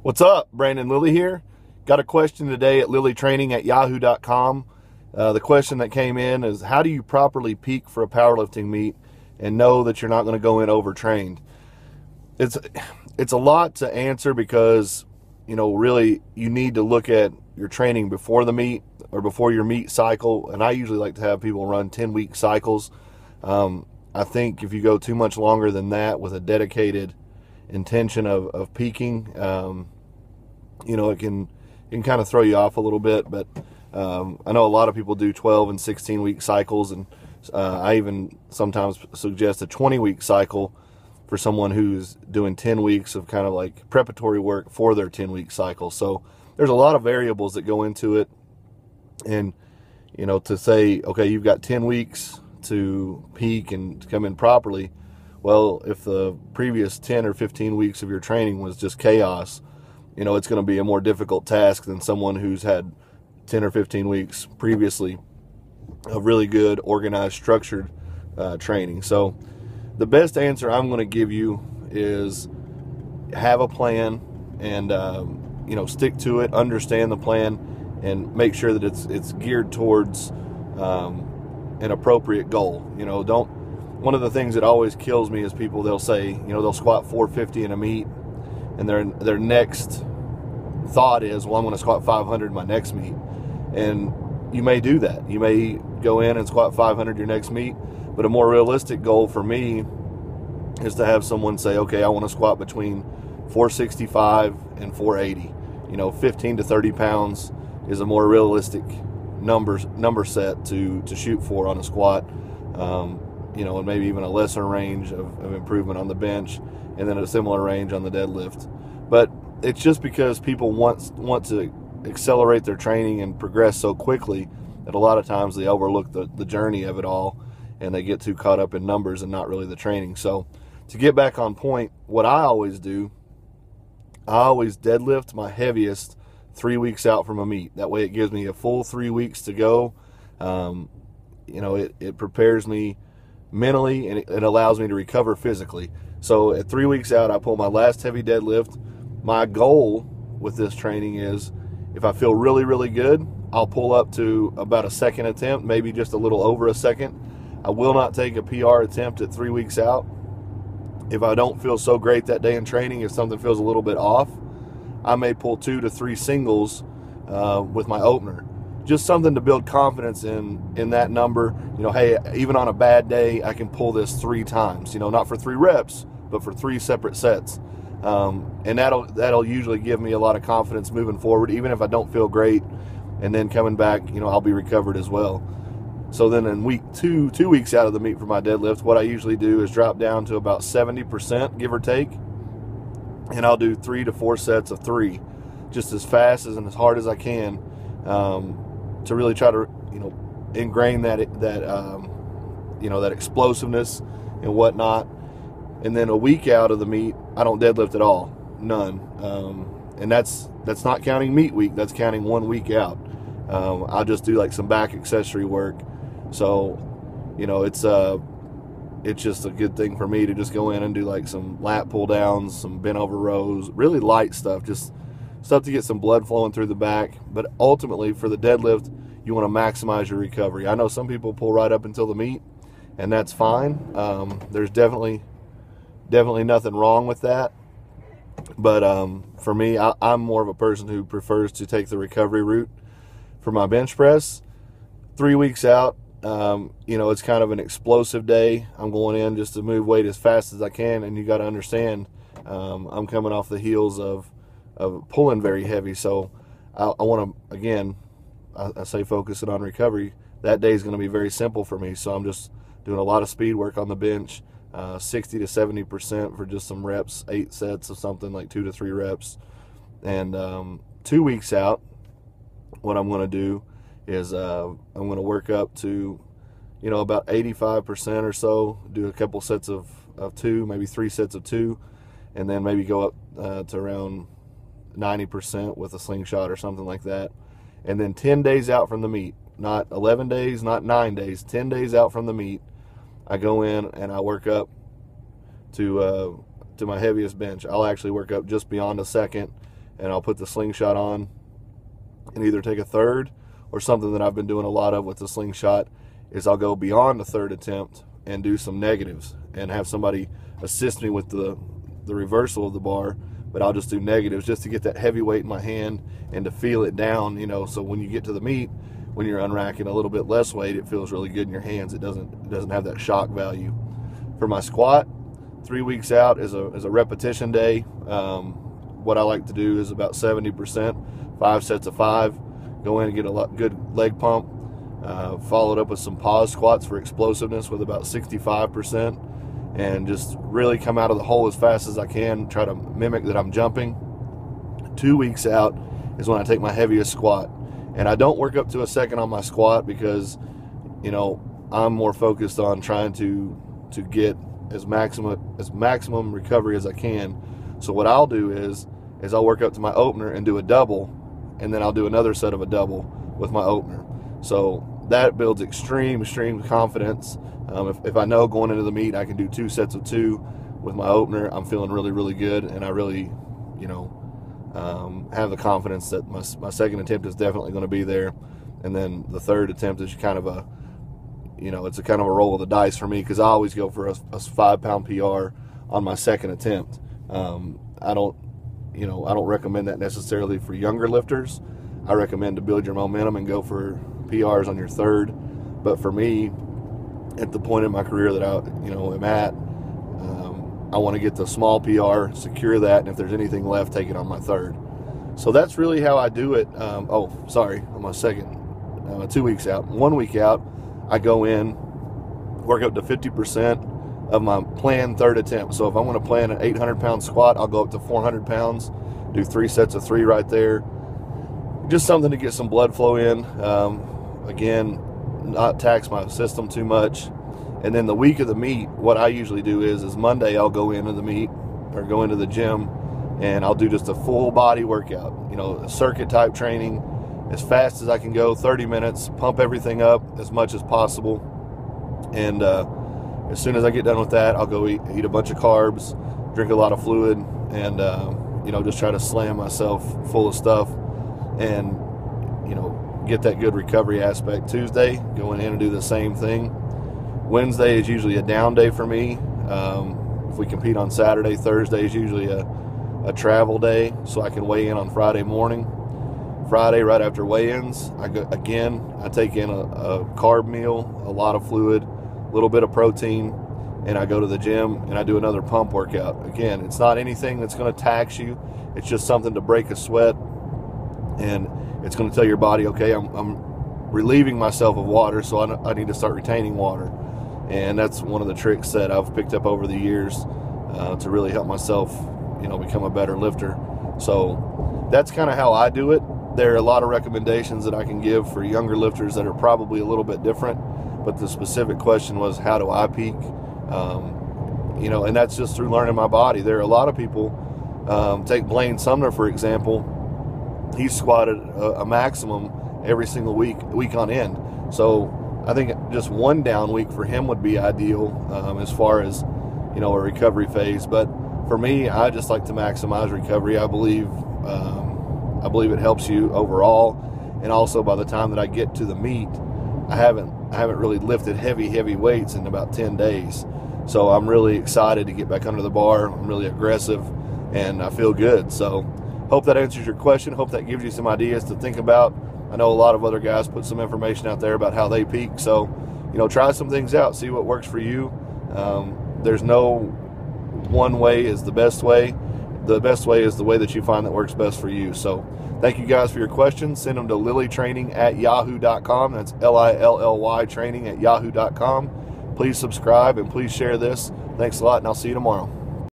What's up? Brandon Lilly here. Got a question today at lilytraining@yahoo.com. The question that came in is, how do you properly peak for a powerlifting meet and know that you're not going to go in overtrained? It's a lot to answer because, really you need to look at your training before the meet or before your meet cycle. And I usually like to have people run 10-week cycles. I think if you go too much longer than that with a dedicated intention of peaking, it can kind of throw you off a little bit. But I know a lot of people do 12 and 16-week cycles, and I even sometimes suggest a 20-week cycle for someone who's doing 10 weeks of kind of like preparatory work for their 10-week cycle. So there's a lot of variables that go into it. And, to say, okay, you've got 10 weeks to peak and to come in properly. Well, if the previous 10 or 15 weeks of your training was just chaos, it's going to be a more difficult task than someone who's had 10 or 15 weeks previously of really good, organized, structured training. So the best answer I'm going to give you is have a plan and, stick to it, understand the plan, and make sure that it's geared towards an appropriate goal. One of the things that always kills me is people, they'll say, they'll squat 450 in a meet, and their next thought is, well, I'm going to squat 500 in my next meet. And you may do that. You may go in and squat 500 your next meet, but a more realistic goal for me is to have someone say, okay, I want to squat between 465 and 480. 15 to 30 pounds is a more realistic number set to shoot for on a squat. And maybe even a lesser range of improvement on the bench, and then a similar range on the deadlift. But it's just because people want to accelerate their training and progress so quickly that a lot of times they overlook the journey of it all, and they get too caught up in numbers and not really the training. So to get back on point, what I always do, I always deadlift my heaviest 3 weeks out from a meet. That way it gives me a full 3 weeks to go. It prepares me mentally, and it allows me to recover physically. So at 3 weeks out, I pull my last heavy deadlift. My goal with this training is, if I feel really, really good, I'll pull up to about a second attempt, maybe just a little over a second. I will not take a PR attempt at 3 weeks out. If I don't feel so great that day in training, if something feels a little bit off, I may pull 2 to 3 singles with my opener. Just something to build confidence in that number. Hey, even on a bad day, I can pull this 3 times. Not for 3 reps, but for 3 separate sets. And that'll usually give me a lot of confidence moving forward, even if I don't feel great. And then coming back, I'll be recovered as well. So then in week 2 weeks out of the meet for my deadlift, what I usually do is drop down to about 70%, give or take. And I'll do 3 to 4 sets of 3, just as fast and as hard as I can, to really try to, ingrain that explosiveness and whatnot. And then a week out of the meet, I don't deadlift at all, none. And that's not counting meet week. That's counting 1 week out. I'll just do like some back accessory work. So, it's just a good thing for me to just go in and do like some lat pull downs, some bent over rows, really light stuff, just stuff to get some blood flowing through the back. But ultimately for the deadlift, you want to maximize your recovery. I know some people pull right up until the meet, and that's fine. There's definitely nothing wrong with that. But for me, I'm more of a person who prefers to take the recovery route. For my bench press, 3 weeks out, it's kind of an explosive day. I'm going in just to move weight as fast as I can, and you got to understand, I'm coming off the heels of pulling very heavy. So I want to, again, I say focusing on recovery. That day is going to be very simple for me. So I'm just doing a lot of speed work on the bench, 60 to 70% for just some reps, 8 sets of something like 2 to 3 reps. And 2 weeks out, what I'm going to do is I'm going to work up to, about 85% or so, do a couple sets of 2, maybe 3 sets of 2, and then maybe go up to around 90% with a slingshot or something like that. And then 10 days out from the meet, not 11 days, not 9 days, 10 days out from the meet, I go in and I work up to my heaviest bench. I'll actually work up just beyond a second, and I'll put the slingshot on and either take a third, or something that I've been doing a lot of with the slingshot is I'll go beyond the third attempt and do some negatives and have somebody assist me with the reversal of the bar, but I'll just do negatives just to get that heavy weight in my hand and to feel it down, you know, so when you get to the meet, when you're unracking a little bit less weight, it feels really good in your hands. It doesn't have that shock value. For my squat, 3 weeks out is a repetition day. What I like to do is about 70%, 5 sets of 5, go in and get a good leg pump, followed up with some pause squats for explosiveness with about 65%, and just really come out of the hole as fast as I can, try to mimic that I'm jumping. 2 weeks out is when I take my heaviest squat, and I don't work up to a second on my squat because, you know, I'm more focused on trying to get as maximum recovery as I can. So what I'll do is I'll work up to my opener and do a double, and then I'll do another set of a double with my opener. So that builds extreme confidence. If I know going into the meet I can do 2 sets of 2 with my opener, I'm feeling really good, and I really, you know, have the confidence that my second attempt is definitely going to be there, and then the third attempt is kind of a, you know, it's a kind of a roll of the dice for me, because I always go for a 5-pound PR on my second attempt. I don't recommend that necessarily for younger lifters. I recommend to build your momentum and go for PRs on your third. But for me, at the point in my career that I, you know, am at, I want to get the small PR, secure that, and if there's anything left, take it on my third. So that's really how I do it. On my second, 2 weeks out. 1 week out, I go in, work up to 50% of my planned third attempt. So if I want to plan an 800-pound squat, I'll go up to 400 pounds, do 3 sets of 3 right there. Just something to get some blood flow in. Again, not tax my system too much. And then the week of the meet, what I usually do is Monday I'll go into the meet or go into the gym, and I'll do just a full body workout, you know, a circuit type training, as fast as I can go, 30 minutes, pump everything up as much as possible. And as soon as I get done with that, I'll go eat a bunch of carbs, drink a lot of fluid, and you know, just try to slam myself full of stuff and, you know, get that good recovery aspect. Tuesday, going in and do the same thing. Wednesday is usually a down day for me. If we compete on Saturday, Thursday is usually a travel day, so I can weigh in on Friday morning. Friday, right after weigh-ins, I take in a carb meal, a lot of fluid, a little bit of protein, and I go to the gym and I do another pump workout. Again, it's not anything that's going to tax you. It's just something to break a sweat, and it's going to tell your body, okay, I'm relieving myself of water, so I need to start retaining water. And that's one of the tricks that I've picked up over the years to really help myself, you know, become a better lifter. So that's kind of how I do it. There are a lot of recommendations that I can give for younger lifters that are probably a little bit different, but the specific question was, how do I peak? You know, and that's just through learning my body. There are a lot of people, take Blaine Sumner, for example. He squatted a maximum every single week on end. So I think just one down week for him would be ideal as far as, you know, a recovery phase. But for me, I just like to maximize recovery. I believe it helps you overall, and also by the time that I get to the meet, I haven't really lifted heavy weights in about 10 days. So I'm really excited to get back under the bar. I'm really aggressive, and I feel good. So hope that answers your question. Hope that gives you some ideas to think about. I know a lot of other guys put some information out there about how they peak. So, you know, try some things out, see what works for you. There's no one way is the best way. The best way is the way that you find that works best for you. So thank you guys for your questions. Send them to lillytraining@yahoo.com. That's LILLY training@yahoo.com. Please subscribe and please share this. Thanks a lot, and I'll see you tomorrow.